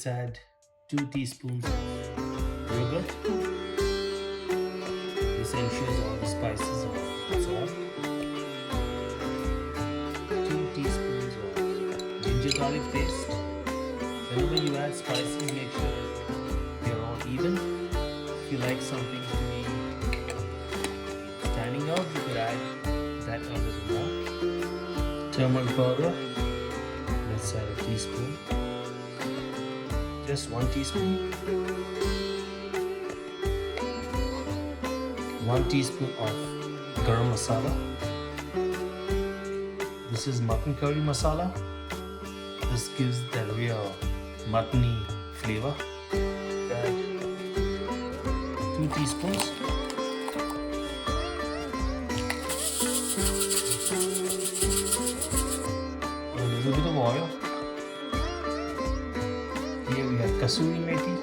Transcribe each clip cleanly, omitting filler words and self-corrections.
add 2 teaspoons of yogurt. This ensures all the spices are absorbed. 2 teaspoons of ginger garlic paste. Whenever you add spices, make sure they're all even. If you like something to be standing out, you could add that a little more. Turmeric powder. Let's add a teaspoon. Just 1 teaspoon. 1 teaspoon of garam masala. This is mutton curry masala. This gives that real muttony flavor. Add 2 teaspoons. A little bit of oil. Here we have kasuri methi,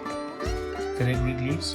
fenugreek leaves.